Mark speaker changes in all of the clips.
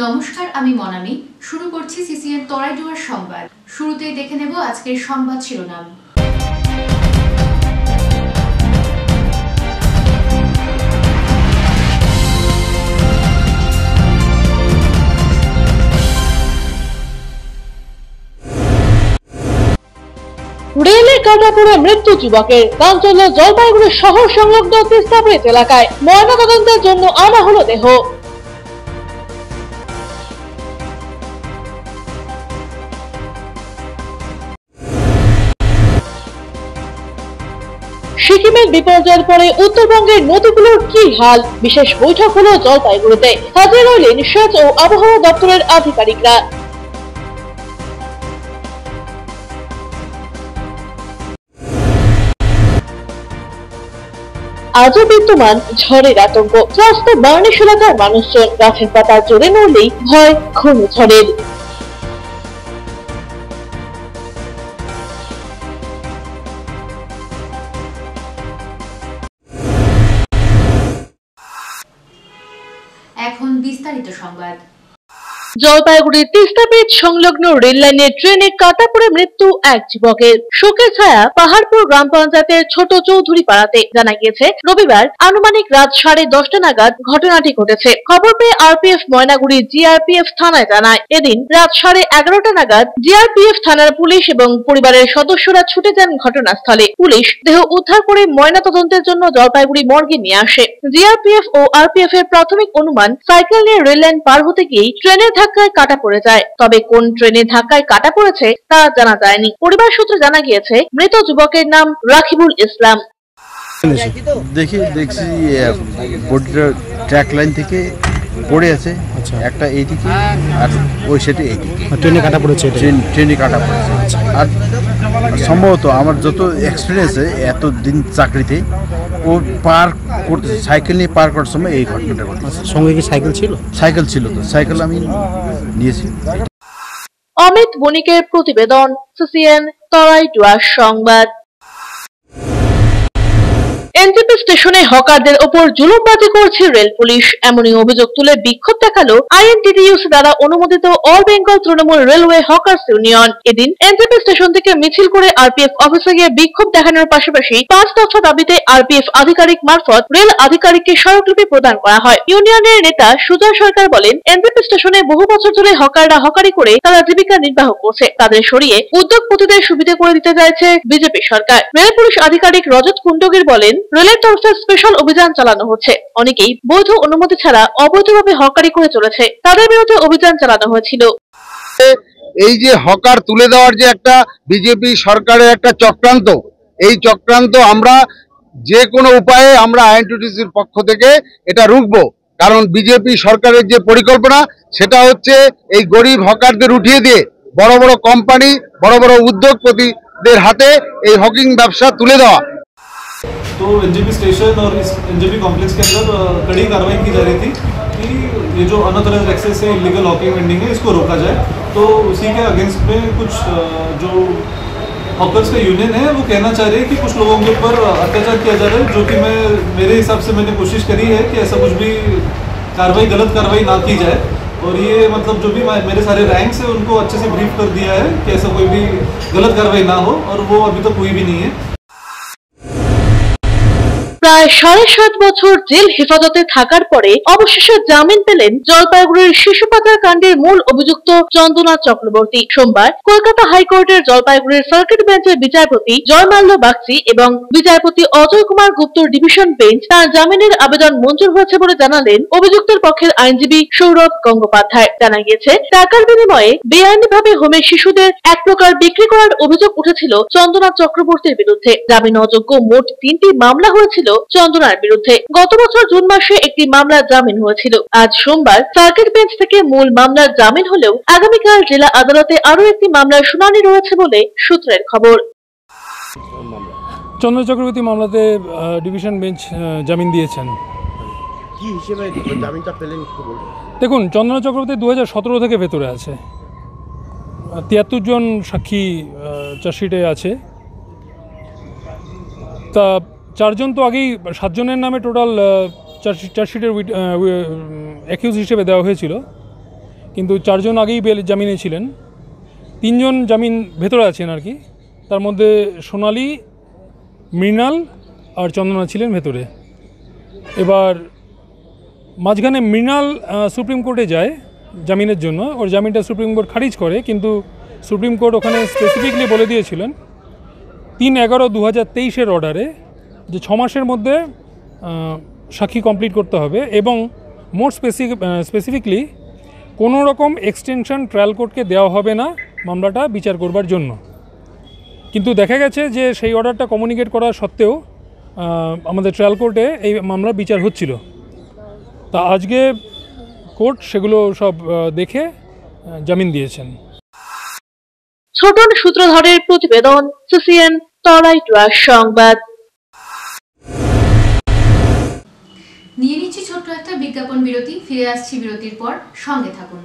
Speaker 1: নমস্কার, আমি মনামি। শুরু করছি সিসিএন তরাইডুয়ার সংবাদ। শুরুতেই দেখে নেব আজকের সংবাদ শিরোনাম।
Speaker 2: রেলে কাটা পড়ে মৃত্যু যুবকের। কাঞ্চনজঙ্ঘা জলপাইগুড়ি শহর সংলগ্ন তিস্তা ব্রিজ এলাকায় ময়নাতদন্তের জন্য আনা হলো দেহ। সিকিমের বিপর্যয়ের পরে উত্তরবঙ্গের নদীগুলোর কি হাল? বিশেষ বৈঠক হলো জলপাইগুড়িতে। হাজির হলেন সেচ ও আবহাওয়া দপ্তরের আধিকারিকরা। আজও বিদ্যমান ঝড়ের আতঙ্ক। ত্রস্ত বার্নিশ এলাকার মানুষজন। গাছের পাতা জোরে নড়লেই ভয় ঘূর্ণিঝড়ের।
Speaker 1: এখন বিস্তারিত সংবাদ।
Speaker 2: জলপাইগুড়ির তিস্তা ব্রিজ সংলগ্ন রেল লাইনের ট্রেনে কাটা পড়ে মৃত্যু এক যুবকের। শোকের ছায়া পাহাড়পুর গ্রাম পঞ্চায়েতের ছোট চৌধুরী পাড়াতে। জানা গিয়েছে, রবিবার আনুমানিক রাত 10:30 নাগাদ ঘটনাটি ঘটেছে। খবর পেয়ে আরপিএফ ময়নাগুড়ি জিআরপিএফ থানায় জানায়। এদিন রাত 11:30 নাগাদ জিআরপিএফ থানার পুলিশ এবং পরিবারের সদস্যরা ছুটে যান ঘটনাস্থলে। পুলিশ দেহ উদ্ধার করে ময়নাতদন্তের জন্য জলপাইগুড়ি মর্গে নিয়ে আসে। জিআরপিএফ ও আরপিএফ এর প্রাথমিক অনুমান, সাইকেল নিয়ে রেল লাইন পার হতে গিয়ে ট্রেনের ধাক্কায় কাটা পড়ে যায়। তবে কোন ট্রেনের ধাক্কায় কাটা পড়েছে তা জানা যায়নি। পরিবার সূত্রে জানা গিয়েছে, মৃত যুবকের নাম রাকিবুল ইসলাম।
Speaker 3: দেখছি বডিটা ট্র্যাক লাইন থেকে পড়ে আছে। একটা এইদিকে আর ওই সেটা এইদিকে
Speaker 4: ট্রেনে কাটা পড়েছে।
Speaker 3: ট্রেনে কাটা পড়েছে। আর সম্ভবত আমার যত এক্সপিরিয়েন্স এতদিন চাকরিতে, ও পার করতেছে সাইকেল নিয়ে পার করার সময় এই ঘটনাটা ঘটেছে।
Speaker 4: সঙ্গে কি সাইকেল ছিল?
Speaker 3: সাইকেল ছিল, তো সাইকেল আমি নিয়েছি।
Speaker 2: অমিত বণিকের প্রতিবেদন, সিসিএন তরাইডুয়ার সংবাদ। এনজেপি স্টেশনে হকারদের ওপর জুলুমবাজি করছে রেল পুলিশ। এমনই অভিযোগ তুলে বিক্ষোভ দেখালো আইএনটিটিইউসি দ্বারা অনুমোদিত all Bengal Trinamool railway hawkers union. এদিন এনজেপি স্টেশন থেকে মিছিল করে আরপিএফ অফিসে গিয়ে বিক্ষোভ দেখানোর পাশাপাশি 5 দফা দাবিতে আরপিএফ আধিকারিক মারফত রেল আধিকারিককে স্মারকলিপি প্রদান করা হয়। ইউনিয়নের নেতা সুজয় সরকার বলেন, এনজেপি স্টেশনে বহু বছর ধরে হকাররা হকারি করে তারা জীবিকা নির্বাহ করছে। তাদের সরিয়ে উদ্যোগপতিদের সুবিধা করে দিতে চাইছে বিজেপি সরকার। রেল পুলিশ আধিকারিক রজত কুণ্ডগির বলেন, রেলের তরফে স্পেশাল অভিযান চালানো হচ্ছে। অনেকেই বৈধ অনুমতি ছাড়া অবৈধভাবে হকারি করে চলেছে। তাদের বিরুদ্ধে অভিযান চালানো হয়েছিল।
Speaker 5: এই যে হকার তুলে দেওয়ার যে একটা বিজেপি সরকারের একটা চক্রান্ত, এই চক্রান্ত আমরা যে কোনো উপায়ে আমরা আইএনটিটিউসির পক্ষ থেকে এটা রুখবো। কারণ বিজেপি সরকারের যে পরিকল্পনা, সেটা হচ্ছে এই গরিব হকারদের উঠিয়ে দিয়ে বড় বড় কোম্পানি, বড় বড় উদ্যোগপতিদের হাতে এই হকিং ব্যবসা তুলে দেওয়া।
Speaker 6: तो एनजेपी स्टेशन और इस एनजेपी कॉम्प्लेक्स के अंदर कड़ी कार्रवाई की जा रही थी कि ये जो अनऑथराइज्ड एक्सेस है, इलीगल हॉकिंग वेंडिंग है, इसको रोका जाए। तो उसी के अगेंस्ट में कुछ जो हॉकर्स का यूनियन है वो कहना चाह रहे हैं कि कुछ लोगों के ऊपर अत्याचार किया जा रहा है, जो कि मेरे हिसाब से मैंने कोशिश करी है कि ऐसा कुछ भी गलत कार्रवाई ना की जाए। और ये मतलब जो भी मेरे सारे रैंक्स है उनको अच्छे से ब्रीफ कर दिया है कि ऐसा कोई भी गलत कार्रवाई ना हो, और वो अभी तक हुई भी नहीं है।
Speaker 2: প্রায় 7.5 বছর জেল হেফাজতে থাকার পরে অবশেষে জামিন পেলেন জলপাইগুড়ির শিশু পাচার কাণ্ডের মূল অভিযুক্ত চন্দনা চক্রবর্তী। সোমবার কলকাতা হাইকোর্টের জলপাইগুড়ির সার্কিট বেঞ্চের বিচারপতি জয়মাল্য বাগচি এবং বিচারপতি অজয় কুমার গুপ্তর ডিভিশন বেঞ্চ তার জামিনের আবেদন মঞ্জুর হয়েছে বলে জানালেন অভিযুক্তের পক্ষের আইনজীবী সৌরভ গঙ্গোপাধ্যায়। জানা গিয়েছে, টাকার বিনিময়ে বেআইনিভাবে হোমে শিশুদের এক প্রকার বিক্রি করার অভিযোগ উঠেছিল চন্দনা চক্রবর্তীর বিরুদ্ধে। জামিন অযোগ্য মোট 3টি মামলা হয়েছিল চন্দনার বিরুদ্ধে। গত বছর জুন মাসে একটি মামলার জামিন হয়েছিল। আজ সোমবার সার্কিট বেঞ্চ থেকে মূল মামলার জামিন হলেও আগামীকাল জেলা আদালতে আরো একটি মামলার শুনানি রয়েছে বলে সূত্রের খবর।
Speaker 7: চন্দনা চক্রবর্তী মামলাতে ডিভিশন বেঞ্চ জামিন দিয়েছেন।
Speaker 4: কি হিসেবে জামিনটা পেলেন একটু বলুন।
Speaker 7: দেখুন, চন্দনা চক্রবর্তী 2017 থেকে ভেতরে আছে। 73 জন সাক্ষী চার্জশিটে আছে। তা 4 জন তো আগেই 7 জনের নামে টোটাল চার্জশিটের অ্যাকিউজ হিসেবে দেওয়া হয়েছিল। কিন্তু 4 জন আগেই জামিনে ছিলেন, 3 জন জামিন ভেতরে আছেন আর কি। তার মধ্যে সোনালী, মৃণাল আর চন্দনা ছিলেন ভেতরে। এবার মাঝখানে মৃণাল সুপ্রিম কোর্টে যায় জামিনের জন্য, ওর জামিনটা সুপ্রিম কোর্ট খারিজ করে, কিন্তু সুপ্রিম কোর্ট ওখানে স্পেসিফিকলি বলে দিয়েছিলেন 3/11/2023 অর্ডারে যে 6 মাসের মধ্যে সাক্ষী কমপ্লিট করতে হবে, এবং মোর স্পেসিফিকলি কোনো রকম এক্সটেনশন ট্রায়াল কোর্টকে দেওয়া হবে না মামলাটা বিচার করবার জন্য। কিন্তু দেখা গেছে যে সেই অর্ডারটা কমিউনিকেট করা সত্ত্বেও আমাদের ট্রায়াল কোর্টে এই মামলার বিচার হচ্ছিল। তা আজকে কোর্ট সেগুলো সব দেখে জামিন দিয়েছেন।
Speaker 2: ছোটন সূত্রধরের প্রতিবেদন, সিসিএন তরাই ডুয়ার সংবাদ।
Speaker 1: নিয়ে নিচ্ছি ছোট্ট একটা বিজ্ঞাপন বিরতি, ফিরে আসছি বিরতির পর, সঙ্গে থাকুন।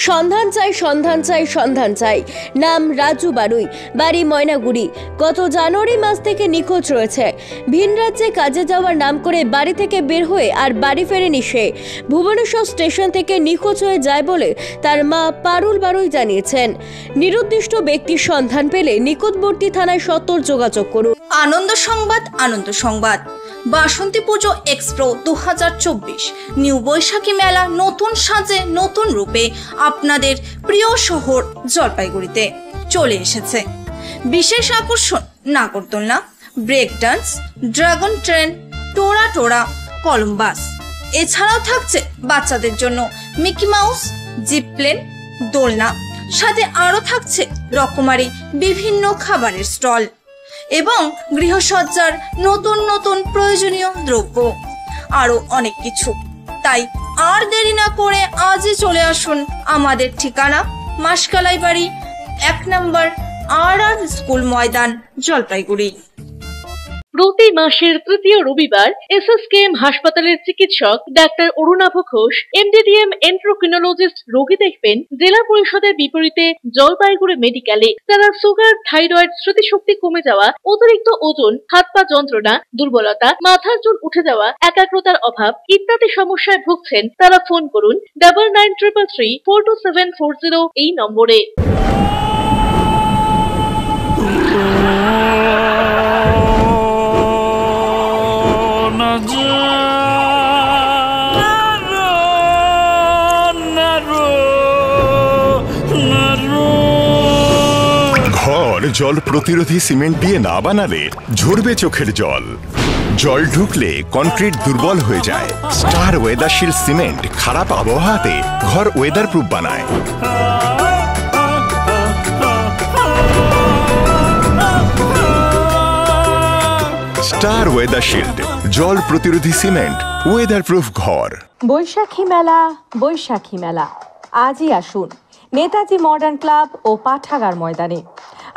Speaker 8: সন্ধান চাই, সন্ধান চাই, সন্ধান চাই। নাম রাজু বারুই, বাড়ি ময়নাগুড়ি। গত জানুয়ারি মাস থেকে নিখোঁজ রয়েছে। ভিন রাজ্যে কাজে যাওয়ার নাম করে বাড়ি থেকে বের হয়ে আর বাড়ি ফেরেনি সে। ভুবনেশ্বর স্টেশন থেকে নিখোঁজ হয়ে যায় বলে তার মা পারুল বারুই জানিয়েছেন। নিরুদ্দিষ্ট ব্যক্তির সন্ধান পেলে নিকটবর্তী থানায় সত্বর যোগাযোগ করুন।
Speaker 9: আনন্দ সংবাদ, আনন্দ সংবাদ। বাসন্তী পুজো এক্সপ্রো 2024 নিউ বৈশাখী মেলা নতুন সাজে নতুন রূপে আপনাদের প্রিয় শহর জলপাইগুড়িতে চলে এসেছে। বিশেষ আকর্ষণ নাগরদোলনা, ব্রেক ডান্স, ড্রাগন ট্রেন, টোরা কলম্বাস। এছাড়াও থাকছে বাচ্চাদের জন্য মিকি মাউস, জিপ প্লেন, দোলনা, সাথে আরও থাকছে রকমারি বিভিন্ন খাবারের স্টল এবং গৃহসজ্জার নতুন নতুন প্রয়োজনীয় দ্রব্য, আরো অনেক কিছু। তাই আর দেরি না করে আজই চলে আসুন আমাদের ঠিকানা মাসকালাই বাড়ি 1 নম্বর RR স্কুল ময়দান, জলপাইগুড়ি।
Speaker 2: প্রতি মাসের তৃতীয় রবিবার SSKM হাসপাতালের চিকিৎসক ডাক্তার অরুণাভ ঘোষ MDDM এন্ড্রোক্রিনোলজিস্ট রোগী দেখবেন জেলা পরিষদের বিপরীতে জলপাইগুড়ি মেডিকেলে। তারা সুগার, থাইরয়েড, স্মৃতিশক্তি কমে যাওয়া, অতিরিক্ত ওজন, হাত পা যন্ত্রণা, দুর্বলতা, মাথার চুল উঠে যাওয়া, একাগ্রতার অভাব ইত্যাদি সমস্যায় ভুগছেন। তারা ফোন করুন 9933342740 এই নম্বরে।
Speaker 10: ঘর জল প্রতিরোধী সিমেন্ট দিয়ে না বানালে ঝরবে চোখের জল। জল ঢুকলে কনক্রিট দুর্বল হয়ে যায়। স্টার ওয়েদারশিল্ড সিমেন্ট খারাপ আবহাওয়াতে ঘর ওয়েদার প্রুফ বানায়। স্টার ওয়েদারশিল্ড জল প্রতিরোধী সিমেন্ট, ওয়েদার প্রুফ ঘর।
Speaker 11: বৈশাখী মেলা আজই আসুন নেতাজি মডার্ন ক্লাব ও পাঠাগার ময়দানে।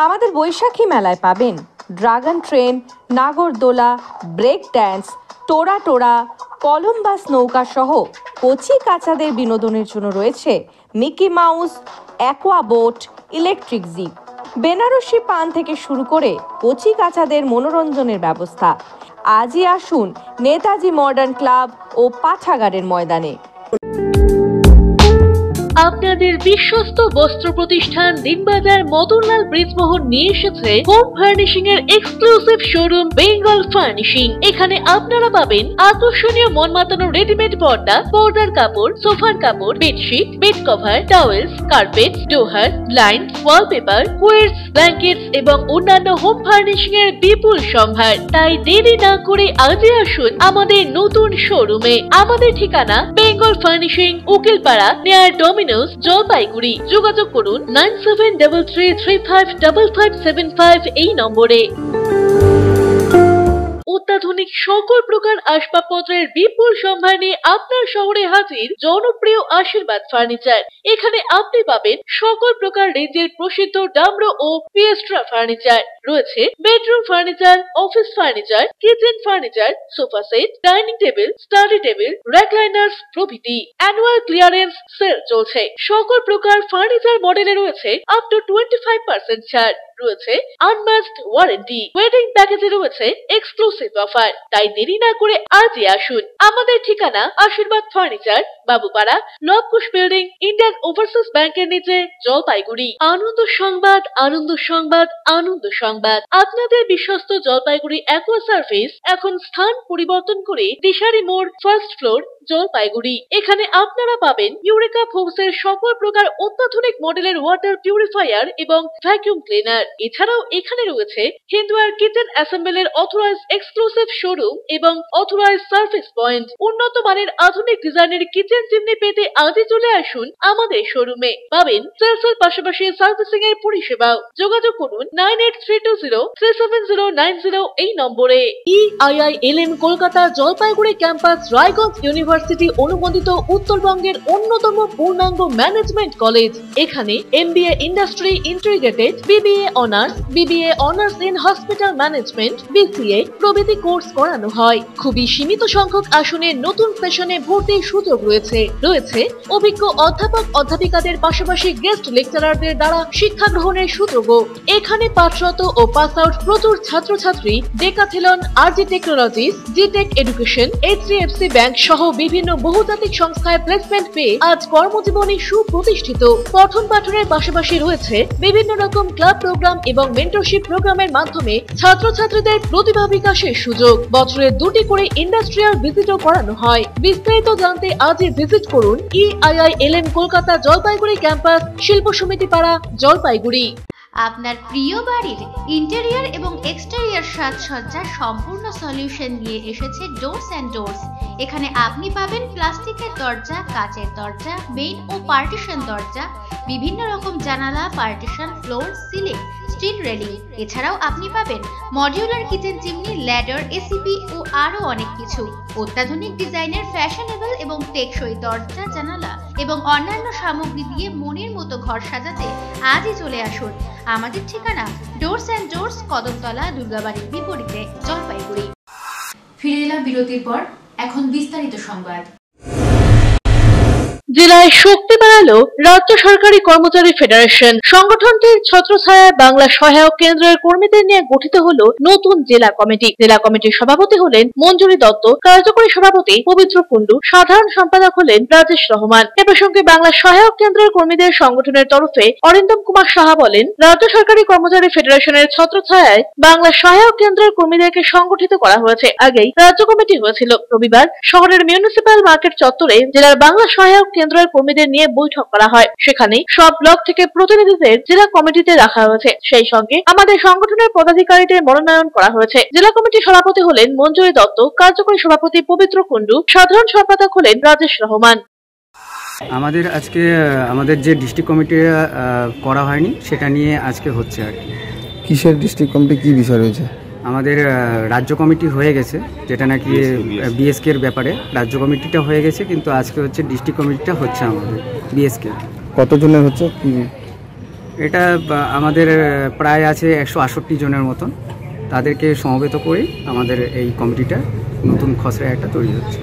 Speaker 11: আমাদের বৈশাখী মেলায় পাবেন ড্রাগন ট্রেন, নাগরদোলা, ব্রেক ড্যান্স, টোরা কলম্বাস নৌকা সহ কচি কাচাদের বিনোদনের জন্য রয়েছে Mickey Mouse, aqua boat, electric jeep, Banarasi paan থেকে শুরু করে কচি কাচাদের মনোরঞ্জনের ব্যবস্থা। আজই আসুন নেতাজি মডার্ন ক্লাব ও পাঠাগারের ময়দানে।
Speaker 2: আপনাদের বিশ্বস্ত বস্ত্র প্রতিষ্ঠান দিনবাজার মদনলাল ব্রিজমোহন নিয়ে এসেছে হোম ফার্নিশিং এর এক্সক্লুসিভ শোরুম বেঙ্গল ফার্নিশিং। এখানে আপনারা পাবেন আকর্ষণীয় মন মাতানো রেডিমেড পর্দা, পর্দার কাপড়, সোফার কাপড়, bedsheet, bed cover, towels, carpet, ডোহার, ব্লাইন্ড, ওয়ালপেপার, কুইলস, ব্ল্যাঙ্কেটস এবং অন্যান্য হোম ফার্নিশিং এর বিপুল সম্ভার। তাই দেরি না করে আজই আসুন আমাদের নতুন শোরুমে। আমাদের ঠিকানা Bengal furnishing, Ukilpara, near Domino's, Jalpaiguri. যোগাযোগ করুন 9733355575 এই নম্বরে। অত্যাধুনিক সকল প্রকার আসবাবপত্রের বিপুল সম্ভার নিয়ে আপনার শহরে হাজির জনপ্রিয় আশীর্বাদ ফার্নিচার। এখানে আপনি পাবেন সকল প্রকার রেঞ্জের প্রসিদ্ধ ডামরো ও পিয়েস্ট্রা ফার্নিচার। রয়েছে bedroom furniture, office furniture, kitchen furniture, sofa set, dining table, study table, recliners প্রভৃতি। অ্যানুয়াল ক্লিয়ারেন্স সেল চলছে। সকল প্রকার ফার্নিচার মডেলে রয়েছে আপ টু 25% ছাড়। রয়েছে আনম্যাচড ওয়ারেন্টি। ওয়েডিং প্যাকেজে রয়েছে এক্সক্লুসিভ বিশেষ অফার। তাই দেরি না করে আজই আসুন। আমাদের ঠিকানা Ashirbad furniture, Babupara, Labkush building, Indian overseas ব্যাংকের নিচে, জলপাইগুড়ি। আনন্দ সংবাদ, আনন্দ সংবাদ, আনন্দ সংবাদ। আপনাদের বিশ্বস্ত জলপাইগুড়ি অ্যাকোয়া সার্ভিস এখন স্থান পরিবর্তন করে দিশারি মোড়, ফার্স্ট ফ্লোর, জলপাইগুড়ি। এখানে আপনারা পাবেন ইউরেকা ফোর্সের সকল প্রকার অত্যাধুনিক মডেলের ওয়াটার পিউরিফায়ার এবং ভ্যাকুয়াম ক্লিনার। এছাড়াও এখানে রয়েছে Hindware kitchen অ্যাসেম্বলের authorised exclusive showroom এবং অথরাইজড সার্ভিস পয়েন্ট। উন্নত মানের আধুনিক ডিজাইনের কিচেন চিমনি পেতে আজই চলে আসুন আমাদের শোরুমে। পাবেন সেলসের পাশাপাশি সার্ভিসিং এর পরিষেবাও। যোগাযোগ করুন 9832037090 এই নম্বরে। EIILM Kolkata Jalpaiguri campus Raiganj university অনুমোদিত উত্তরবঙ্গের অন্যতম পূর্ণাঙ্গ ম্যানেজমেন্ট কলেজ। এখানে MBA industry integrated, BBA honours, BBA honours in hospital management, BCA প্রভৃতি কোর্স করানো হয়। খুবই সীমিত সংখ্যক আসনে নতুন সেশনে ভর্তির সুযোগ রয়েছে। অভিজ্ঞ অধ্যাপক অধ্যাপিকাদের পাশাপাশি গেস্ট লেকচারারদের দ্বারা শিক্ষা গ্রহণের সুযোগও। এখানে পাঠরত ও পাস আউট প্রচুর ছাত্রছাত্রী ডেকাথেলন, RG টেকনোলজিস, জিটেক এডুকেশন, HDFC ব্যাংক সহ বিভিন্ন বহুজাতিক সংস্থায় প্লেসমেন্ট পেয়ে আজ কর্মজীবনে সুপ্রতিষ্ঠিত। পঠন পাঠনের পাশাপাশি রয়েছে বিভিন্ন রকম ক্লাব প্রোগ্রাম এবং মেন্টরশিপ প্রোগ্রামের মাধ্যমে ছাত্রছাত্রীদের প্রতিভা বিকাশের সুযোগ। বছরে 2টি করে ইন্ডাস্ট্রিয়াল ভিজিটও করানো হয়। বিস্তারিত জানতে আজই ভিজিট করুন EIILM কলকাতা জলপাইগুড়ি ক্যাম্পাস, শিল্প সমিতি পাড়া, জলপাইগুড়ি।
Speaker 1: আপনার প্রিয় বাড়ির ইন্টেরিয়র এবং এক্সটেরিয়র সাজসজ্জার সম্পূর্ণ সলিউশন নিয়ে এসেছে ডোরস অ্যান্ড ডোরস। এখানে আপনি পাবেন প্লাস্টিকের দরজা, কাচের দরজা, মেইন ও পার্টিশন দরজা, বিভিন্ন রকম জানালা, partition, floor, ceiling, steel railing. এছাড়াও আপনি পাবেন modular kitchen chimney, ladder, ACP ও আরো অনেক কিছু। অত্যাধুনিক ডিজাইনের ফ্যাশনেবল এবং টেকসই দরজা, জানালা এবং অন্যান্য সামগ্রী দিয়ে মনের মতো ঘর সাজাতে আজই চলে আসুন। আমাদের ঠিকানা ডোরস অ্যান্ড ডোরস, কদমতলা, দুর্গাবাড়ির বিপরীতে, জলপাইগুড়ি। ফিরে এলাম বিরতির পর। এখন বিস্তারিত সংবাদ।
Speaker 2: জেলায় শক্তি বাড়ালো রাজ্য সরকারি কর্মচারী ফেডারেশন। সংগঠনটির ছত্রছায়ায় বাংলা সহায়ক কেন্দ্রের কর্মীদের নিয়ে গঠিত হলো নতুন জেলা কমিটি। জেলা কমিটির সভাপতি হলেন মঞ্জুরি দত্ত, কার্যকরী সভাপতি পবিত্র কুন্ডু, সাধারণ সম্পাদক হলেন রাজেশ রহমান। এ প্রসঙ্গে বাংলা সহায়ক কেন্দ্রের কর্মীদের সংগঠনের তরফে অরিন্দম কুমার সাহা বলেন, রাজ্য সরকারি কর্মচারী ফেডারেশনের ছত্রছায়ায় বাংলা সহায়ক কেন্দ্রের কর্মীদেরকে সংগঠিত করা হয়েছে। আগেই রাজ্য কমিটি হয়েছিল। রবিবার শহরের মিউনিসিপ্যাল মার্কেট চত্বরে জেলার বাংলা সহায়ক কেন্দ্রের কর্মীদের নিয়ে বৈঠক করা হয়। সেখানে সব ব্লক থেকে প্রতিনিধিদের জেলা কমিটিতে রাখা হয়েছে। সেই সঙ্গে আমাদের সংগঠনের পদাধিকারীদের মনোনয়ন করা হয়েছে। জেলা কমিটির সভাপতি হলেন মঞ্জুরি দত্ত, কার্যকরী সভাপতি পবিত্র কুন্ডু, সাধারণ সম্পাদক হলেন রাজেশ রহমান।
Speaker 12: আমাদের আজকে আমাদের যে ডিস্ট্রিক্ট কমিটি করা হয়নি সেটা নিয়ে আজকে হচ্ছে আর কি।
Speaker 13: কিসের ডিস্ট্রিক্ট কমিটি, কি বিষয় রয়েছে?
Speaker 12: আমাদের রাজ্য কমিটি হয়ে গেছে, যেটা নাকি BSK এর ব্যাপারে রাজ্য কমিটিটা হয়ে গেছে, কিন্তু আজকে হচ্ছে ডিস্ট্রিক্ট কমিটিটা হচ্ছে আমাদের BSK।
Speaker 13: কতজনের হচ্ছে?
Speaker 12: এটা আমাদের প্রায় আছে 168 জনের মতন। তাদেরকে সমবেত করে আমাদের এই কমিটিটা নতুন খসড়া একটা তৈরি হচ্ছে।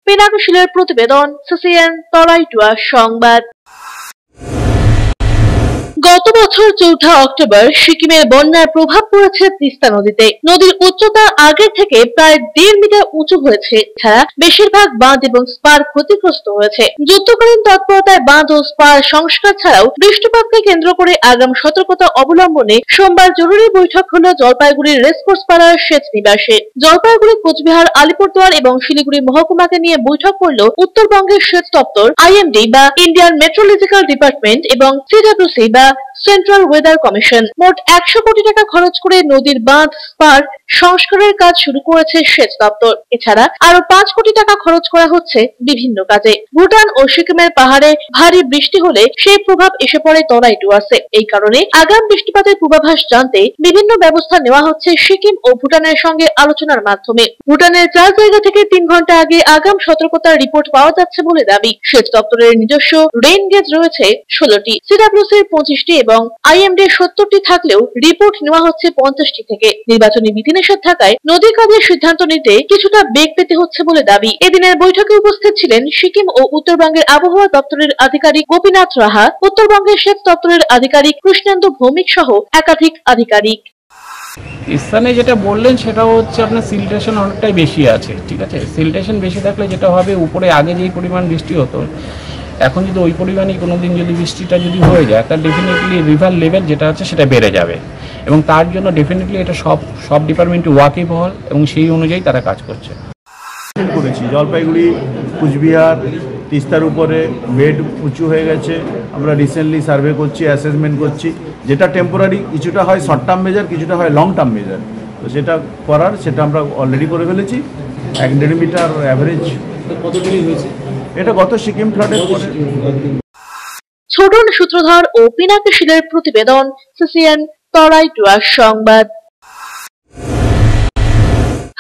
Speaker 2: পিনাকশিলের প্রতিবেদন, CCN তরাইটুয়া সংবাদ। গত বছর 4 অক্টোবর সিকিমের বন্যার প্রভাব পড়েছে তিস্তা নদীতে। নদীর উচ্চতা আগের থেকে প্রায় 1.5 মিটার উঁচু হয়েছে। ছাড়া বেশিরভাগ বাঁধ এবং স্পার ক্ষতিগ্রস্ত হয়েছে। যুদ্ধকালীন তৎপরতায় বাঁধ ও স্পার সংস্কার ছাড়াও বৃষ্টিপাতকে কেন্দ্র করে আগাম সতর্কতা অবলম্বনে সোমবার জরুরি বৈঠক হলো জলপাইগুড়ির রেসকোর্স পাড়ার সেচ নিবাসে। জলপাইগুড়ি, কোচবিহার, আলিপুরদুয়ার এবং শিলিগুড়ি মহকুমাকে নিয়ে বৈঠক করল উত্তরবঙ্গের সেচ দপ্তর, IMD বা ইন্ডিয়ান মেট্রোলজিক্যাল ডিপার্টমেন্ট এবং CWC বা সেন্ট্রাল ওয়েদার কমিশন। মোট 100 কোটি টাকা খরচ করে নদীর বাঁধ, স্পার সংস্কারের কাজ শুরু করেছে সেচ দপ্তর। এছাড়া আরো 5 কোটি টাকা খরচ করা হচ্ছে বিভিন্ন কাজে। ভুটান ও সিকিমের পাহাড়ে ভারী বৃষ্টি হলে সেই প্রভাব এসে পড়ে তরাইটুয়াসে। এই কারণে আগাম বৃষ্টিপাতের পূর্বাভাস জানতে বিভিন্ন ব্যবস্থা নেওয়া হচ্ছে সিকিম ও ভুটানের সঙ্গে আলোচনার মাধ্যমে। ভুটানের 4 জায়গা থেকে 3 ঘন্টা আগে আগাম সতর্কতার রিপোর্ট পাওয়া যাচ্ছে বলে দাবি। সেচ দপ্তরের নিজস্ব রেইন গেজ রয়েছে 16টি, CWC 25টি এবং IMD 70টি থাকলেও রিপোর্ট নেওয়া হচ্ছে 50টি থেকে। নির্বাচনী বিধিনিষেধ থাকায় নদী কাজের সিদ্ধান্ত নিতে কিছুটা বেগ পেতে হচ্ছে বলে দাবি। এদিনের বৈঠকে উপস্থিত ছিলেন সিকিম ও উত্তরবঙ্গের আবহাওয়া দপ্তরের আধিকারিক গোপীনাথ রাহা, উত্তরবঙ্গের সেচ দপ্তরের আধিকারিক কৃষ্ণেন্দু ভৌমিক সহ একাধিক আধিকারিক।
Speaker 14: স্থানে যেটা বললেন সেটা হচ্ছে আপনার সিলটেশন অনেকটাই বেশি আছে, ঠিক আছে। সিলটেশন বেশি থাকলে যেটা হবে, উপরে আগে যেই পরিমাণ বৃষ্টি হতো, এখন যদি ওই পরিমাণই কোনো দিন যদি বৃষ্টিটা যদি হয়ে যায়, তার ডেফিনেটলি রিভার লেভেল যেটা আছে সেটা বেড়ে যাবে, এবং তার জন্য ডেফিনেটলি এটা সব ডিপার্টমেন্টে ওয়াকিবহল এবং সেই অনুযায়ী তারা কাজ করছে।
Speaker 15: করেছি জলপাইগুড়ি, কুচবিহার, তিস্তার উপরে বেড উঁচু হয়ে গেছে। আমরা রিসেন্টলি সার্ভে করছি, অ্যাসেসমেন্ট করছি, যেটা টেম্পোরারি, কিছুটা হয় শর্ট টার্ম মেজার, কিছুটা হয় লং টার্ম মেজার। তো সেটা আমরা অলরেডি করে ফেলেছি। 1.5 মিটার অ্যাভারেজ
Speaker 6: কতটুকু হয়েছে
Speaker 15: এটা গত সিকিম ফ্লাডের পরে।
Speaker 2: ছোটন সূত্রধর ও পিনাকি শীলের প্রতিবেদন, সিসিএন তরাই ডুয়ার সংবাদ।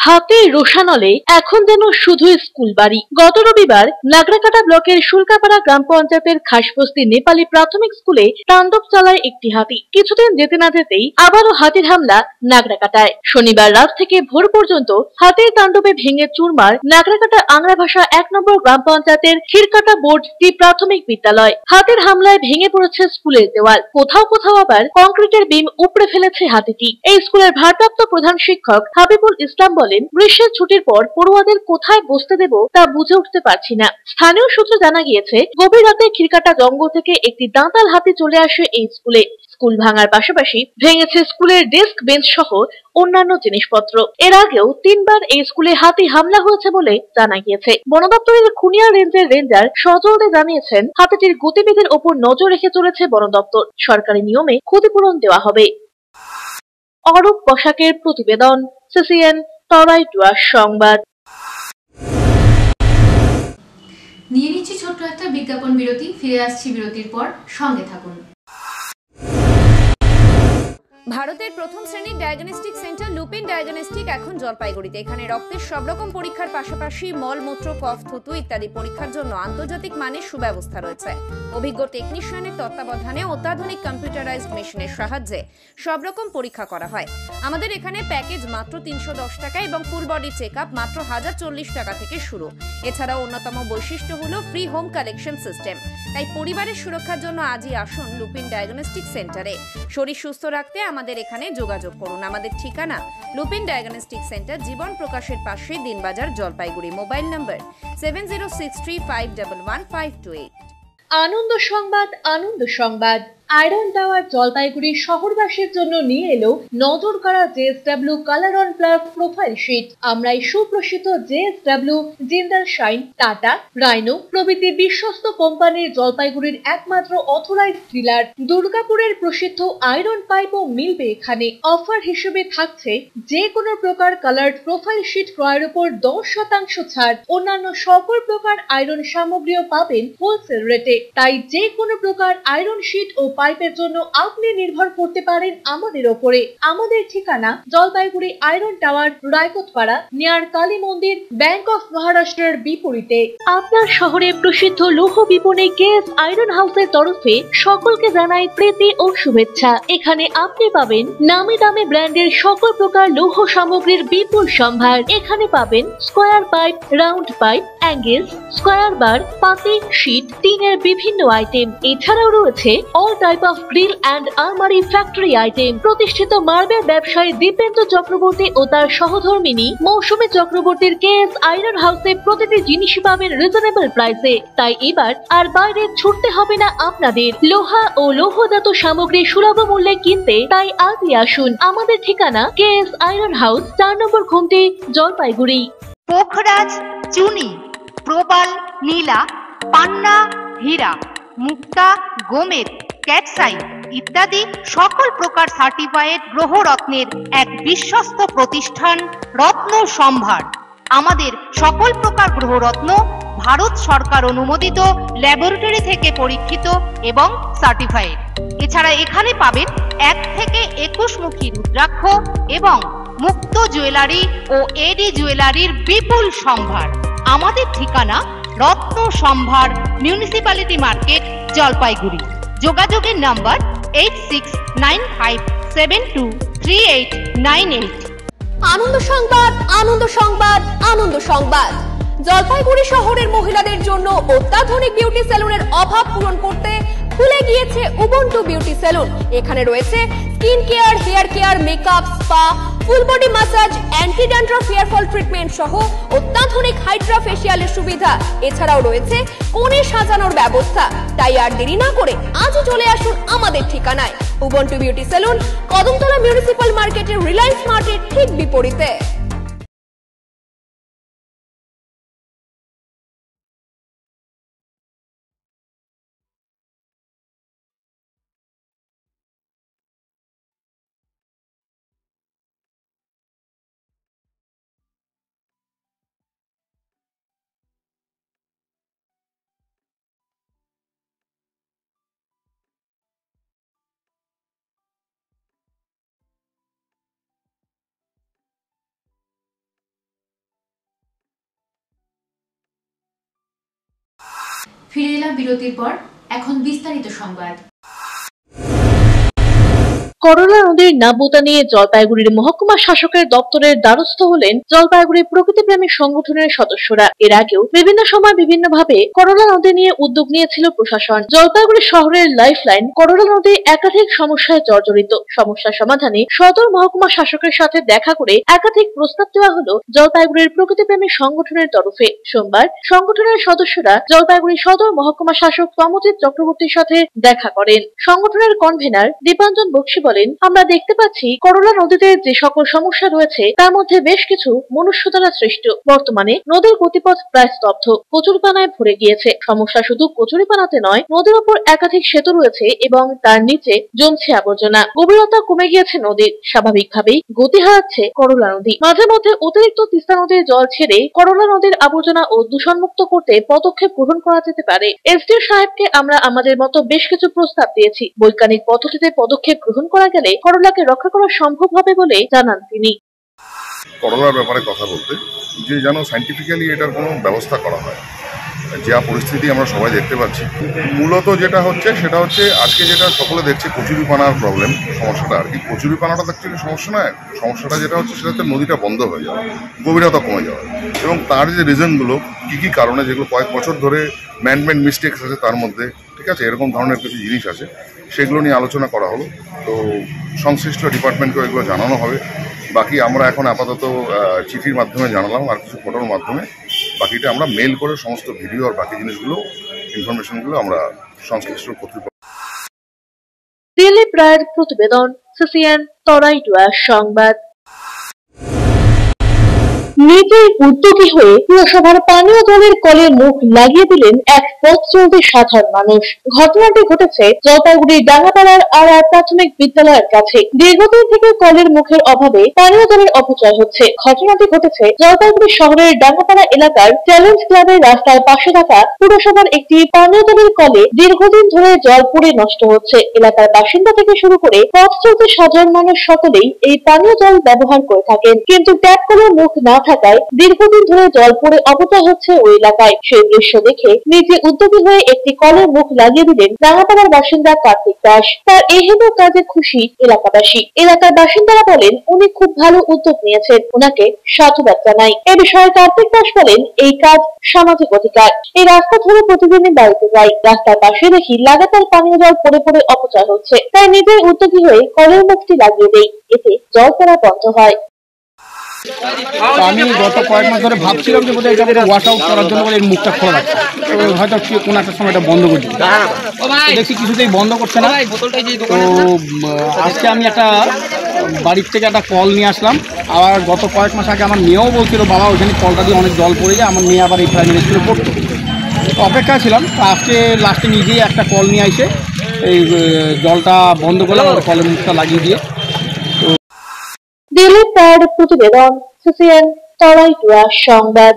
Speaker 2: হাতে রোশানলে এখন যেন শুধু স্কুল বাড়ি। গত রবিবার নাগরাকাটা ব্লকের শুল্কাপাড়া গ্রাম পঞ্চায়েতের খাসবস্তি নেপালি প্রাথমিক স্কুলে তাণ্ডব চালায় একটি হাতি। কিছুদিন যেতে না যেতেই আবারও হাতির হামলা নাগরাকাটায়। শনিবার রাত থেকে ভোর পর্যন্ত হাতির তাণ্ডবে ভেঙে চুরমার নাগরাকাটা আংরা ভাষা 1 নম্বর গ্রাম পঞ্চায়েতের খিরকাটা বোর্ড প্রাথমিক বিদ্যালয়। হাতির হামলায় ভেঙে পড়েছে স্কুলের দেওয়াল, কোথাও কোথাও আবার কংক্রিটের বিম উপড়ে ফেলেছে হাতিটি। এই স্কুলের ভারপ্রাপ্ত প্রধান শিক্ষক হাবিবুল ইসলাম বলেন, গ্রীষ্মের ছুটির পর পড়ুয়াদের কোথায় বসতে দেব তা বুঝে উঠতে পারছি না। স্থানীয় সূত্রে জানা গিয়েছে, গভীর রাতে খিরকাটা জঙ্গল থেকে একটি দাঁতাল হাতি চলে আসে এই স্কুলে। স্কুল ভাঙার পাশাপাশি ভেঙেছে স্কুলের ডেস্ক বেঞ্চ সহ অন্যান্য জিনিসপত্র। এর আগেও 3 বার এই স্কুলে হাতি হামলা হয়েছে বলে জানা গিয়েছে। বন দপ্তরের খুনিয়া রেঞ্জের রেঞ্জার সজলদে জানিয়েছেন, হাতিটির গতিবিধির ওপর নজর রেখে চলেছে বন দপ্তর। সরকারি নিয়মে ক্ষতিপূরণ দেওয়া হবে। অরূপ পোশাকের প্রতিবেদন, সিসিএন তরাই ডুয়ার সংবাদ।
Speaker 16: নিয়ে নিচ্ছি ছোট্ট একটা বিজ্ঞাপন বিরতি, ফিরে আসছি বিরতির পর, সঙ্গে থাকুন।
Speaker 17: ভারতের প্রথম শ্রেণীর ডায়াগনস্টিক সেন্টার লুপিন ডায়াগনস্টিক এখন জলপাইগুড়িতে। এখানে রক্তের সব রকম পরীক্ষার পাশাপাশি মল, মূত্র, কফ, থুতু ইত্যাদি পরীক্ষার জন্য আন্তর্জাতিক মানের সুব্যবস্থা রয়েছে। অভিজ্ঞ টেকনিশিয়ানের তত্ত্বাবধানে অত্যাধুনিক কম্পিউটারাইজড মেশিনের সাহায্যে সব রকম পরীক্ষা করা হয়। আমাদের এখানে প্যাকেজ মাত্র 310 টাকা এবং ফুল বডি চেকআপ মাত্র 1040 টাকা থেকে শুরু। এছাড়াও অন্যতম বৈশিষ্ট্য হলো ফ্রি হোম কালেকশন সিস্টেম। তাই পরিবারের সুরক্ষার জন্য আজই আসুন লুপিন ডায়াগনস্টিক সেন্টারে। শরীর সুস্থ রাখতে আমাদের এখানে যোগাযোগ করুন। আমাদের ঠিকানা লুপিন ডায়াগনস্টিক সেন্টার, জীবন প্রকাশের পাশে, দিনবাজার, জলপাইগুড়ি। Mobile number 7063511528।
Speaker 2: আনন্দ সংবাদ, আনন্দ সংবাদ। আয়রন টাওয়ার জলপাইগুড়ি শহরবাসীর জন্য নিয়ে এলো নজর কাড়া JSW colour on plus profile sheet. আমরাই সুপ্রসিদ্ধ JSW, Jindal shine, Tata, Rhino প্রভৃতি বিশ্বস্ত কোম্পানির জলপাইগুড়ির একমাত্র অথরাইজড ডিলার। দুর্গাপুরের প্রসিদ্ধ আয়রন পাইপও মিলবে এখানে। অফার হিসেবে থাকছে যে কোনো প্রকার কালার প্রোফাইল শিট ক্রয়ের উপর 10% ছাড়। অন্যান্য সকল প্রকার আয়রন সামগ্রীও পাবেন হোলসেল রেটে। তাই যে কোনো প্রকার আয়রন শিট ও পাইপের জন্য আপনি নির্ভর করতে পারেন আমাদের ওপরে। আমাদের ঠিকানা Jalpaiguri iron tower, Raikotpara, near Kali মন্দির, ব্যাংক অফ মহারাষ্ট্রের বিপরীতে। আপনার শহরে প্রসিদ্ধ লৌহ বিপণী KS আয়রন হাউসের তরফে সকলকে জানাই প্রীতি ও শুভেচ্ছা। এখানে আপনি পাবেন নামি দামি ব্র্যান্ডের সকল প্রকার লৌহ সামগ্রীর বিপুল সম্ভার। এখানে পাবেন square pipe, round pipe, angle, square bar, পাতি, শীট, টিনের বিভিন্ন আইটেম। এছাড়াও রয়েছে all type of grill and আলমারি ফ্যাক্টরি আইটেম। প্রতিষ্ঠিত মার্বেল ব্যবসায়ী দীপেন্দ্র চক্রবর্তী ও তার সহধর্মিনী মৌসুমী চক্রবর্তীর KS আয়রন হাউসে প্রতিটি জিনিসই পাবেন রিজনেবল প্রাইসে। তাই এবার আর বাইরে ছুটতে হবে না আপনাদের। লোহা ও লৌহজাত সামগ্রী সুলভ মূল্যে কিনতে তাই আজই আসুন। আমাদের ঠিকানা KS আয়রন হাউস, 4 নম্বর ঘুমটি, জলপাইগুড়ি।
Speaker 18: পোখরাজ, চুনি, প্রবাল, নীলা, পান্না, হীরা, মুক্তা, গোমেদ, ক্যাটসাইট ইত্যাদি সকল প্রকার সার্টিফাইড গ্রহরত্নের এক বিশ্বস্ত প্রতিষ্ঠান রত্ন সম্ভার। আমাদের সকল প্রকার গ্রহরত্ন ভারত সরকার অনুমোদিত ল্যাবরেটরি থেকে পরীক্ষিত এবং সার্টিফাইড। এছাড়া এখানে পাবেন 1 থেকে 21 মুখী রুদ্রাক্ষ এবং মুক্ত জুয়েলারি ও এডি জুয়েলারির বিপুল সম্ভার। আমাদের ঠিকানা রত্ন সম্ভার, মিউনিসিপ্যালিটি মার্কেট, জলপাইগুড়ি। যোগাযোগের নাম্বার 8695723898।
Speaker 8: আনন্দ সংবাদ, আনন্দ সংবাদ, আনন্দ সংবাদ। জলপাইগুড়ি শহরের মহিলাদের জন্য অত্যাধুনিক বিউটি সেলুনের অভাব পূরণ করতে খুলে গিয়েছে উবুন্টু বিউটি সেলুন। এখানে রয়েছে skin care, hair care, makeup, spa, full body massage, anti dandruff hair fall treatment সহ অত্যাধুনিক হাইড্রা ফেসিয়ালের সুবিধা। এছাড়াও রয়েছে কোণে সাজানোর ব্যবস্থা। তাই আর দেরি না করে আজই চলে আসুন আমাদের ঠিকানায়, Ubuntu beauty salon, Kadamtala municipal মার্কেটের রিলায়েন্স মার্টের ঠিক বিপরীতে।
Speaker 16: ফিরে এলাম বিরতির পর, এখন বিস্তারিত সংবাদ।
Speaker 2: করলা নদীর নাব্যতা নিয়ে জলপাইগুড়ির মহকুমা শাসকের দপ্তরের দ্বারস্থ হলেন জলপাইগুড়ি প্রকৃতিপ্রেমী সংগঠনের সদস্যরা। এর আগেও বিভিন্ন সময় বিভিন্নভাবে করলা নদী নিয়ে উদ্যোগ নিয়েছিল প্রশাসন। জলপাইগুড়ি শহরের লাইফলাইন করলা নদী একাধিক সমস্যায় জর্জরিত। সমস্যা সমাধানে সদর মহকুমা শাসকের সাথে দেখা করে একাধিক প্রস্তাব দেওয়া হলো জলপাইগুড়ির প্রকৃতিপ্রেমী সংগঠনের তরফে। সোমবার সংগঠনের সদস্যরা জলপাইগুড়ি সদর মহকুমা শাসক তমজিৎ চক্রবর্তীর সাথে দেখা করেন। সংগঠনের কনভেনার দীপাঞ্জন বক্সী বলেন, আমরা দেখতে পাচ্ছি করলা নদীতে যে সকল সমস্যা রয়েছে তার মধ্যে বেশ কিছু মনুষ্য দ্বারা সৃষ্ট। বর্তমানে নদীর গতিপথ প্রায় স্তব্ধ, কচুরিপানায় ভরে গিয়েছে। সমস্যা শুধু কচুরিপানাতে নয়, নদীর উপর একাধিক সেতু রয়েছে এবং তার নিচে জমছে আবর্জনা। গভীরতা কমে গিয়েছে নদীর, স্বাভাবিকভাবেই গতি হারাচ্ছে করলা নদী। মাঝে মধ্যে অতিরিক্ত তিস্তা নদীর জল ছেড়ে করলা নদীর আবর্জনা ও দূষণমুক্ত করতে পদক্ষেপ গ্রহণ করা যেতে পারে। এসডিও সাহেবকে আমরা আমাদের মতো বেশ কিছু প্রস্তাব দিয়েছি। বৈজ্ঞানিক পদ্ধতিতে পদক্ষেপ গ্রহণ করা গেলে করলাকে রক্ষা করা সম্ভব হবে বলে জানান তিনি।
Speaker 19: করলার ব্যাপারে কথা বলতে যে যেন সাইন্টিফিক্যালি এটার কোনো ব্যবস্থা করা হয়। যা পরিস্থিতি আমরা সবাই দেখতে পাচ্ছি, মূলত যেটা হচ্ছে সেটা হচ্ছে আজকে যেটা সকলে দেখছে কচুরিপানার প্রবলেম, সমস্যাটা আর কি। কচুরিপানাটা অ্যাকচুয়ালি সমস্যা নয়, সমস্যাটা যেটা হচ্ছে সেটা হচ্ছে নদীটা বন্ধ হয়ে যাওয়া, গভীরতা কমে যাওয়া, এবং তার যে রিজনগুলো কী কী কারণে, যেগুলো কয়েক বছর ধরে ম্যানমেড মিস্টেকস আছে তার মধ্যে, ঠিক আছে, এরকম ধরনের কিছু জিনিস আছে, সেগুলো নিয়ে আলোচনা করা হলো। তো সংশ্লিষ্ট ডিপার্টমেন্টকেও এগুলো জানানো হবে। বাকি আমরা এখন আপাতত চিঠির মাধ্যমে জানালাম, আর কিছু ফটোর মাধ্যমে। বাকিটা আমরা মেল করে সমস্ত ভিডিও আর বাকি জিনিসগুলো, ইনফরমেশনগুলো আমরা সংশ্লিষ্ট কর্তৃপক্ষ।
Speaker 2: দিলীপ রায়ের প্রতিবেদন, সিসিএন তরাইডুয়া সংবাদ। নিজেই উদ্যোগী হয়ে পুরসভার পানীয় জলের কলের মুখ লাগিয়ে দিলেন এক পথ চলতি সাধারণ মানুষ। ঘটনাটি ঘটেছে জলপাইগুড়ির ডাঙ্গাপাড়ার আর প্রাথমিক বিদ্যালয়ের কাছে। দীর্ঘদিন থেকে কলের মুখের অভাবে পানীয় জলের অপচয় হচ্ছে। ঘটনাটি ঘটেছে জলপাইগুড়ি শহরের ডাঙ্গাপাড়া এলাকার চ্যালেঞ্জ ক্লাবের রাস্তার পাশে থাকা পুরসভার একটি পানীয় জলের কলে দীর্ঘদিন ধরে জল পড়ে নষ্ট হচ্ছে। এলাকার বাসিন্দা থেকে শুরু করে পথ চলতি সাধারণ মানুষ সকলেই এই পানীয় জল ব্যবহার করে থাকেন, কিন্তু ট্যাপ কলের মুখ না থাকায় দীর্ঘদিন ধরে জল পড়ে অপচয় হচ্ছে ওই এলাকায়। সেই দৃশ্য দেখে নিজে উদ্যোগী হয়ে একটি কলের মুখ লাগিয়ে দিলেন ডাঙ্গাপাড়ার বাসিন্দা কার্তিক দাস। তার এই হেন কাজে খুশি এলাকাবাসী। এলাকার বাসিন্দারা বলেন উনি খুব ভালো উদ্যোগ নিয়েছেন, ওনাকে সাধুবাদ জানাই। এ বিষয়ে কার্তিক দাস বলেন, এই কাজ সামাজিক অধিকার। এই রাস্তা ধরে প্রতিদিনই বাড়িতে যাই, রাস্তার পাশে দেখি লাগাতার পানীয় জল পড়ে পড়ে অপচয় হচ্ছে, তাই নিজেই উদ্যোগী হয়ে কলের মুখটি লাগিয়ে দেই, এতে জল পড়া বন্ধ হয়।
Speaker 20: আমি গত কয়েক মাস ধরে ভাবছিলাম যে বোধহয় এটা ওয়াশ আউট করার জন্য বলে মুখটা খোলা রাখছে, হয়তো কোনো একটা সময় এটা বন্ধ করছে, দেখছি কিছুতেই বন্ধ করছে না। তো আজকে আমি একটা বাড়ির থেকে একটা কল নিয়ে আসলাম। আবার গত কয়েক মাস আগে আমার মেয়েও বলছিল, বাবা ওইখানে কলটা দিয়ে অনেক জল পড়ে যায়, আমার মেয়ে আবার এই প্রাইমারি স্কুলে পড়তো। তো অপেক্ষায় ছিলাম, তো আজকে লাস্টে নিজেই একটা কল নিয়ে এসে এই জলটা বন্ধ করলাম, কলের মুখটা লাগিয়ে দিয়ে।
Speaker 2: দিলীপ রায়ের প্রতিবেদন, সিসিএন তরাইডুয়া সংবাদ।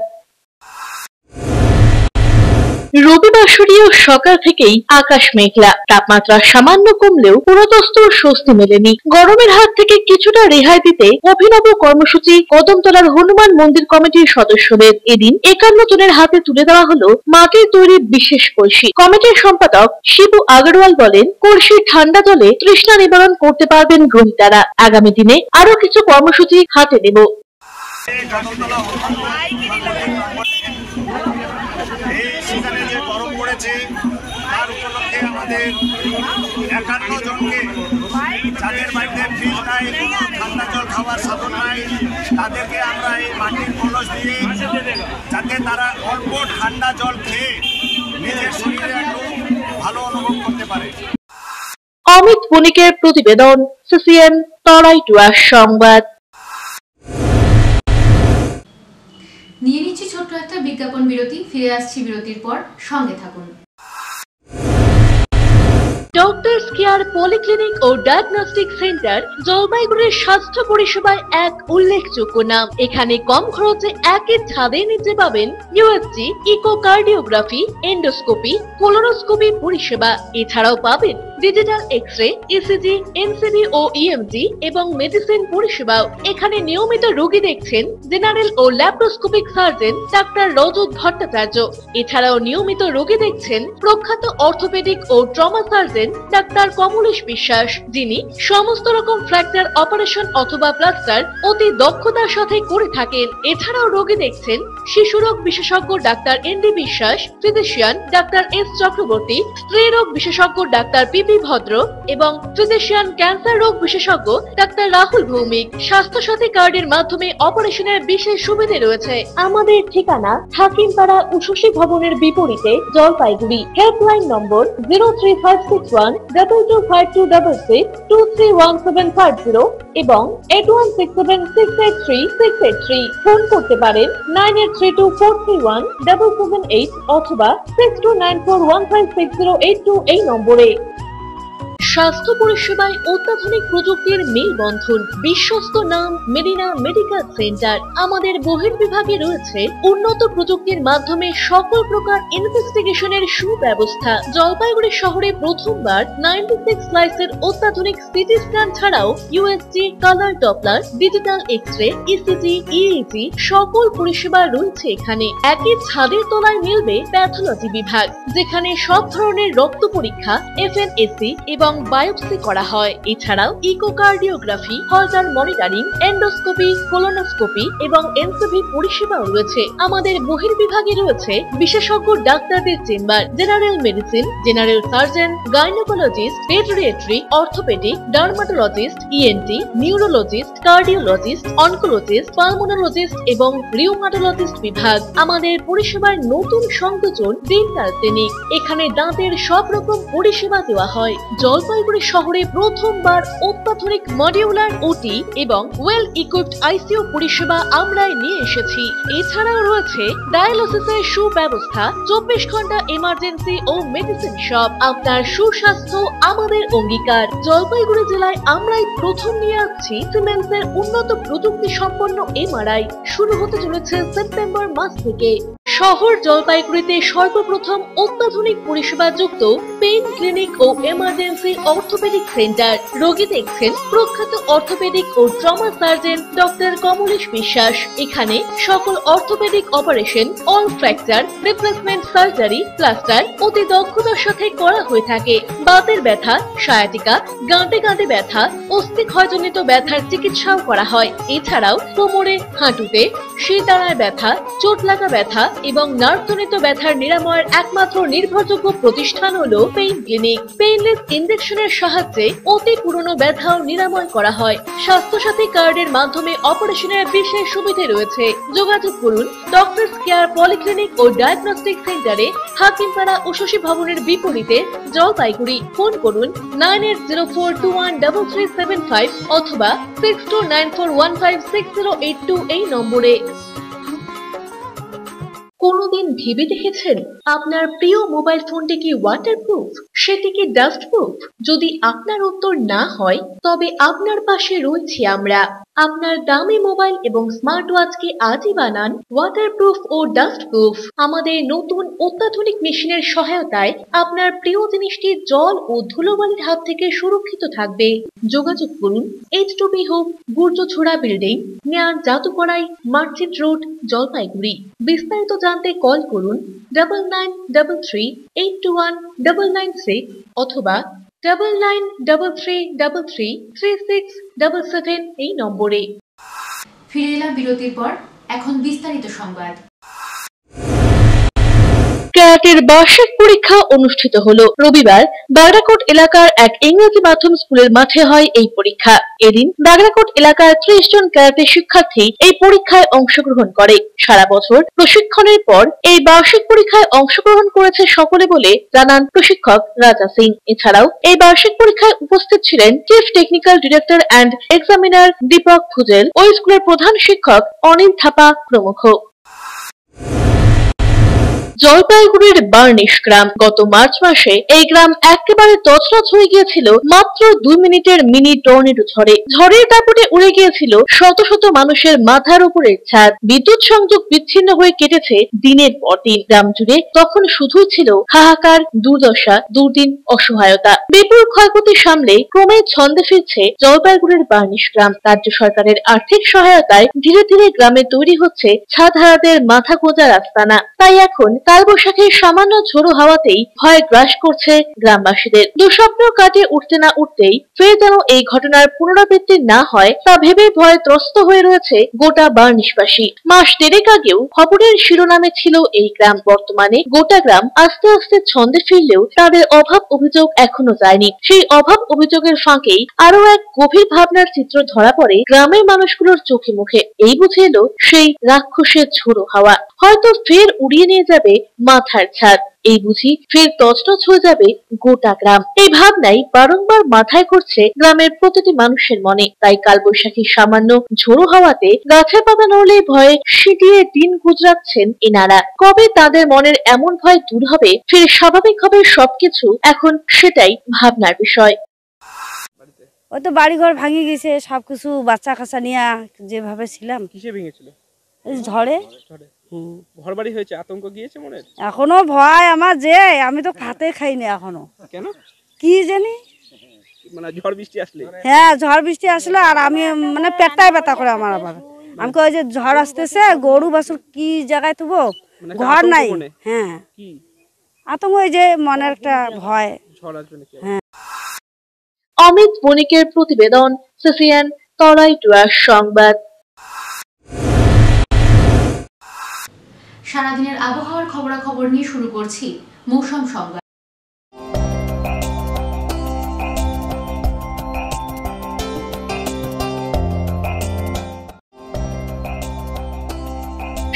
Speaker 2: রবিবাসরীয় সকাল থেকেই আকাশ মেঘলা, তাপমাত্রা সামান্য কমলেও পুরোদস্তুর স্বস্তি মেলেনি। গরমের হাত থেকে কিছুটা রেহাই দিতে অভিনব কর্মসূচি কদমতলার হনুমান মন্দির কমিটির সদস্যদের। এদিন 51 জনের হাতে তুলে দেওয়া হলো মাটির তৈরি বিশেষ কলসি। কমিটির সম্পাদক শিবু আগরওয়াল বলেন, কলসির ঠান্ডা জলে তৃষ্ণা নিবারণ করতে পারবেন গ্রহীতারা। আগামী দিনে আরো কিছু কর্মসূচি হাতে নেব।
Speaker 21: সেখানে যে গরম পড়েছে তার উপলক্ষে আমাদের 51 জনকে যাদের বাড়িতে ফ্রিজ নাই, ঠান্ডা জল খাওয়ার সাধন নাই, তাদেরকে আমরা এই মাটির কলস দিয়ে যাতে তারা অল্প ঠান্ডা জল খেয়ে নিজের শরীরে একটু ভালো অনুভব করতে পারে।
Speaker 2: অমিত বণিকের প্রতিবেদন, সিসিএন তরাই টুয়ার সংবাদ।
Speaker 16: নিয়ে নিচ্ছি ছোট্ট একটা বিজ্ঞাপন বিরতি, ফিরে আসছি বিরতির পর, সঙ্গে থাকুন।
Speaker 2: ডক্টরস কেয়ার পলিক্লিনিক ও ডায়াগনস্টিক সেন্টার জলপাইগুড়ির স্বাস্থ্য পরিষেবায় এক উল্লেখযোগ্য নাম। এখানে কম খরচে একই ছাদের নিচে পাবেন ইউএসজি, ইকোকার্ডিওগ্রাফি, এন্ডোস্কোপি, কোলোনোস্কোপি পরিষেবা। এছাড়াও পাবেন ডিজিটাল এক্স-রে, ইসিজি, এনসিবি ও ইএমজি এবং মেডিসিন পরিষেবাও। এখানে নিয়মিত রোগী দেখছেন জেনারেল ও ল্যাপ্রোস্কোপিক সার্জন ডাক্তার রজত ভট্টাচার্য। এছাড়াও নিয়মিত রোগী দেখছেন প্রখ্যাত অর্থোপেডিক ও ট্রমা সার্জন ডাক্তার কমলেশ বিশ্বাস, যিনি সমস্ত রকম ফ্র্যাকচার অপারেশন অথবা প্লাস্টার অতি দক্ষতার সাথে করে থাকেন। এছাড়াও রোগী দেখছেন শিশুরোগ বিশেষজ্ঞ ডাক্তার এনডি বিশ্বাস, ফিজিশিয়ান ডাক্তার এস চক্রবর্তী, স্ত্রী রোগ বিশেষজ্ঞ ডাক্তার পিপি ভদ্র এবং ফিজিশিয়ান ক্যান্সার রোগ বিশেষজ্ঞ ডাক্তার রাহুল ভৌমিক। স্বাস্থ্য সাথী কার্ডের মাধ্যমে অপারেশনের বিশেষ সুবিধা রয়েছে। আমাদের ঠিকানা হাকিমপাড়া উষসী ভবনের বিপরীতে, জলপাইগুড়ি। হেল্পলাইন নম্বর 03561225266, 231750 এবং 8167683683। ফোন করতে পারেন 9832431778 অথবা 6294156082 এই নম্বরে। স্বাস্থ্য পরিষেবায় অত্যাধুনিক প্রযুক্তির মেলবন্ধন, বিশ্বস্ত নাম মেরিনা মেডিকেল সেন্টার। আমাদের বহির্বিভাগে রয়েছে উন্নত প্রযুক্তির মাধ্যমে সকল প্রকার ইনভেস্টিগেশনের সুব্যবস্থা। জলপাইগুড়ি শহরে প্রথমবার 96 স্লাইসের অত্যাধুনিক সিটি স্ক্যান ছাড়াও USG, colour Doppler, digital X ray, ECG, EEG সকল পরিষেবা রয়েছে এখানে। একই ছাদের তলায় মিলবে প্যাথোলজি বিভাগ, যেখানে সব ধরনের রক্ত পরীক্ষা, এফএনএসি এবং বায়োপসি করা হয়। এছাড়াও ইকোকার্ডিওগ্রাফি, হলটার মনিটরিং, এন্ডোস্কোপি, কোলোনোস্কোপি এবং এনসিবি পরিষেবাও রয়েছে। আমাদের বহির্বিভাগে রয়েছে বিশেষজ্ঞ ডাক্তারদের chamber, general medicine, general surgeon, gynaecologist, পেডিয়াট্রি, orthopaedic, dermatologist, ENT, neurologist, cardiologist, oncologist, pulmonologist এবং রিউমাটোলজিস্ট বিভাগ। আমাদের পরিষেবার নতুন সংযোজন ডেন্টাল ক্লিনিক। এখানে দাঁতের সব রকম পরিষেবা দেওয়া হয়। জলপাইগুড়ি শহরে প্রথমবার অত্যাধুনিক মডিউলার ওটি এবং ওয়েল ইকুইপড আইসিইউ পরিষেবা আমরাই নিয়ে এসেছি। এছাড়াও রয়েছে ডায়ালিসিসের সুব্যবস্থা, 24 ঘন্টা এমার্জেন্সি ও মেডিসিন শপ। আপনার সুস্বাস্থ্য আমাদের অঙ্গীকার। জলপাইগুড়ি জেলায় আমরাই প্রথম নিয়ে আসছি সিমেন্সের উন্নত প্রযুক্তি সম্পন্ন এমআরআই। শুরু হতে চলেছে সেপ্টেম্বর মাস থেকে। শহর জলপাইগুড়িতে সর্বপ্রথম অত্যাধুনিক পরিষেবা যুক্ত পেইন ক্লিনিক ও এমার্জেন্সি অর্থোপেডিক সেন্টার। রোগী দেখছেন প্রখ্যাত অর্থোপেডিক ও ট্রমা সার্জন ডক্টর কমলেশ বিশ্বাস। এখানে সকল orthopaedic operation, all fracture, replacement surgery, plaster অতি দক্ষতার সাথে করা হয়ে থাকে। বাতের ব্যথা, সায়াটিকা, গাঁটে গাঁটে ব্যথা, অস্থিক্ষয়জনিত ব্যথার চিকিৎসাও করা হয়। এছাড়াও কোমরে, হাঁটুতে, শিরদাঁড়ায় ব্যথা, চোট লাগা ব্যথা এবং নার্ভজনিত ব্যথার নিরাময়ের একমাত্র নির্ভরযোগ্য প্রতিষ্ঠান হলো পেইন ক্লিনিক। পেইনলেস ইনজেকশনের সাহায্যে অতি পুরনো ব্যথাও নিরাময় করা হয়। স্বাস্থ্যসাথী কার্ডের মাধ্যমে অপারেশনের বিশেষ সুবিধা রয়েছে। যোগাযোগ করুন ডক্টরস কেয়ার পলিক্লিনিক ও ডায়াগনস্টিক সেন্টারে, হাকিমপাড়া উষসী ভবনের বিপরীতে, জলপাইগুড়ি। ফোন করুন 9804213375 অথবা 6294156082 এই নম্বরে। কোনদিন ভেবে দেখেছেন আপনার প্রিয় মোবাইল ফোনটি কি ওয়াটারপ্রুফ, সেটি কি ডাস্টপ্রুফ? যদি আপনার উত্তর না হয়, তবে আপনার পাশে রয়েছি আমরা। আপনার দামি মোবাইল এবং স্মার্ট ওয়াচকে আজই বানান ওয়াটারপ্রুফ ও ডাস্টপ্রুফ। আমাদের নতুন অত্যাধুনিক মেশিনের সহায়তায় আপনার প্রিয় জিনিসটি জল ও ধুলোবালির হাত থেকে সুরক্ষিত থাকবে। যোগাযোগ করুন H2B Hope, Gurjachhara building, near জাদুকড়াই, মার্চেন্ট রোড, জলপাইগুড়ি। বিস্তারিত জানতে কল করুন 9933821996 অথবা 9933333677 এই নম্বরে।
Speaker 16: ফিরে এলাম বিরতির পর, এখন বিস্তারিত সংবাদ।
Speaker 2: ক্যারাটের বার্ষিক পরীক্ষা অনুষ্ঠিত হলো রবিবার। বাগড়াকোট এলাকার এক ইংরেজি মাধ্যম স্কুলের মাঠে হয় এই পরীক্ষা। এদিন বাগড়াকোট এলাকার 30 জন ক্যারাটে শিক্ষার্থী এই পরীক্ষায় অংশগ্রহণ করে। সারা বছর প্রশিক্ষণের পর এই বার্ষিক পরীক্ষায় অংশগ্রহণ করেছে সকলে বলে জানান প্রশিক্ষক রাজা সিং। এছাড়াও এই বার্ষিক পরীক্ষায় উপস্থিত ছিলেন chief technical director and examiner Dipak Bhujel, ওই স্কুলের প্রধান শিক্ষক অনিল থাপা প্রমুখ। জলপাইগুড়ির বার্নিশ গ্রাম। গত মার্চ মাসে এই গ্রাম একেবারে তছনছ হয়ে গিয়েছিল মাত্র 2 মিনিটের মিনি টর্নেডো ঝড়ে। ঝড়ের দাপটে উড়ে গিয়েছিল শত শত মানুষের মাথার উপরের ছাদ। বিদ্যুৎ সংযোগ বিচ্ছিন্ন হয়ে কেটেছে দিনের পর দিন। গ্রাম জুড়ে তখন শুধুই ছিল হাহাকার, দুর্দশা, দুর্দিন, অসহায়তা। বিপুল ক্ষয়ক্ষতি সামলে ক্রমে ছন্দে ফিরছে জলপাইগুড়ির বার্নিশ গ্রাম। রাজ্য সরকারের আর্থিক সহায়তায় ধীরে ধীরে গ্রামে তৈরি হচ্ছে ছাদহারাদের মাথা গোঁজার আস্তানা। তাই এখন কালবৈশাখীর সামান্য ঝোড়ো হাওয়াতেই ভয় গ্রাস করছে গ্রামবাসীদের। দুঃস্বপ্ন কাটিয়ে উঠতে না উঠতেই ফের যেন এই ঘটনার পুনরাবৃত্তি না হয় তা ভেবে ভয়ে ত্রস্ত হয়ে রয়েছে গোটা বার্নিশবাসী। মাস দেড়েক আগেও খবরের শিরোনামে ছিল এই গ্রাম। বর্তমানে গোটা গ্রাম আস্তে আস্তে ছন্দে ফিরলেও তাদের অভাব অভিযোগ এখনো যায়নি। সেই অভাব অভিযোগের ফাঁকেই আরো এক গভীর ভাবনার চিত্র ধরা পড়ে গ্রামের মানুষগুলোর চোখে মুখে। এই বুঝে এলো সেই রাক্ষসের ঝোড়ো হাওয়া হয়তো ফের উড়িয়ে নিয়ে যাবে মাথার ছাদ। এই বুঝি ফের তছনছ হয়ে যাবে গোটা গ্রাম। এই ভাবনাই বারংবার মাথায় করছে গ্রামের প্রতিটি মানুষের মনে। তাই কালবৈশাখীর সামান্য ঝোড়ো হাওয়াতে গাছের পাতা নড়লে ভয়ে সিটিয়ে দিন গুজরাচ্ছেন এনারা। কবে তাদের মনের এমন ভয় দূর হবে, ফের স্বাভাবিক হবে সবকিছু, এখন সেটাই ভাবনার বিষয়।
Speaker 3: ওই তো বাড়িঘর ভাঙে গেছে, সবকিছু বাচ্চা কাচ্চা নিয়ে যেভাবে ছিলাম।
Speaker 22: কিসে ভেঙেছিল?
Speaker 3: ঝড়ে।
Speaker 22: ঘর বাড়ি হয়েছে, আতঙ্ক গিয়েছে মনে?
Speaker 3: এখনো ভয় আমার, যে আমি তো ভাতে খাইনি এখনো।
Speaker 22: কেন?
Speaker 3: কি জানি,
Speaker 22: মানে ঝড় বৃষ্টি আসলে?
Speaker 3: হ্যাঁ, ঝড় বৃষ্টি আসলে আর আমি মানে পেটটাই ব্যথা করে আমার। আবার আমি কই যে ঝড় আসতেছে, গরু বাছুর কি জায়গায় তুবো, ঘর নাই। হ্যাঁ, আতঙ্ক, ওই যে মনের একটা ভয়। হ্যাঁ।
Speaker 2: অমিত বণিকের প্রতিবেদন, সিসিএন তরাই টুয়ার সংবাদ।
Speaker 16: সারাদিনের আবহাওয়ার খবরাখবর নিয়ে শুরু করছি মৌসুম সংবাদ।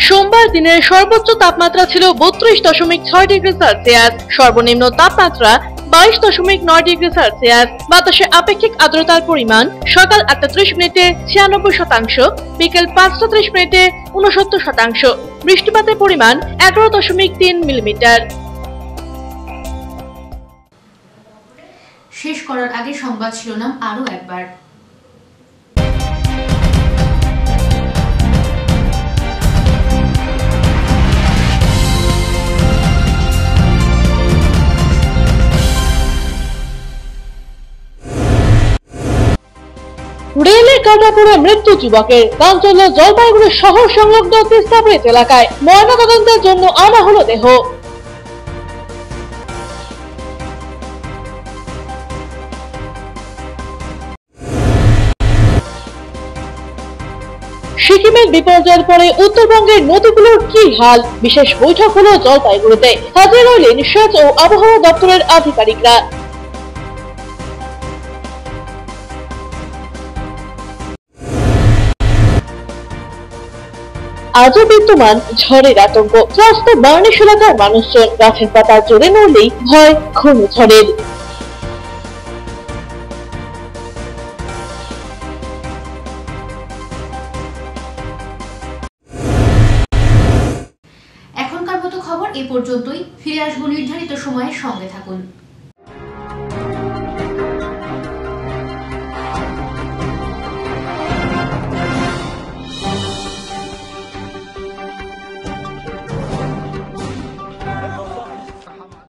Speaker 2: সোমবার দিনের সর্বোচ্চ তাপমাত্রা ছিল 32.6 ডিগ্রি সেলসিয়াস, সর্বনিম্ন তাপমাত্রা 22.9 ডিগ্রি সেলসিয়াস। বাতাসে আপেক্ষিক আর্দ্রতার পরিমাণ সকাল 8:30 মিনিটে 96%, বিকেল 5:30 মিনিটে 69%। বৃষ্টিপাতের পরিমাণ 11.3 মিলিমিটার।
Speaker 16: শেষ করার আগে সংবাদ শিরোনাম আরো একবার।
Speaker 2: রেলে কাটা পড়ে মৃত্যু যুবকের। চাঞ্চল্য জলপাইগুড়ি শহর সংলগ্ন তিস্তা ব্রিজ এলাকায়। ময়নাতদন্তের জন্য আনা হলো দেহ। সিকিমের বিপর্যয়ের পরে উত্তরবঙ্গের নদীগুলোর কি হাল? বিশেষ বৈঠক হলো জলপাইগুড়িতে। হাজির হলেন সেচ ও আবহাওয়া দপ্তরের আধিকারিকরা। আজও বিদ্যমান ঝড়ের আতঙ্ক। ত্রস্ত বার্নিশ এলাকার মানুষজন। গাছের পাতা জোরে নড়লেই ভয় ঘূর্ণিঝড়ের।
Speaker 16: এখনকার মতো খবর এ পর্যন্তই। ফিরে আসবো নির্ধারিত সময়ের সঙ্গে থাকুন।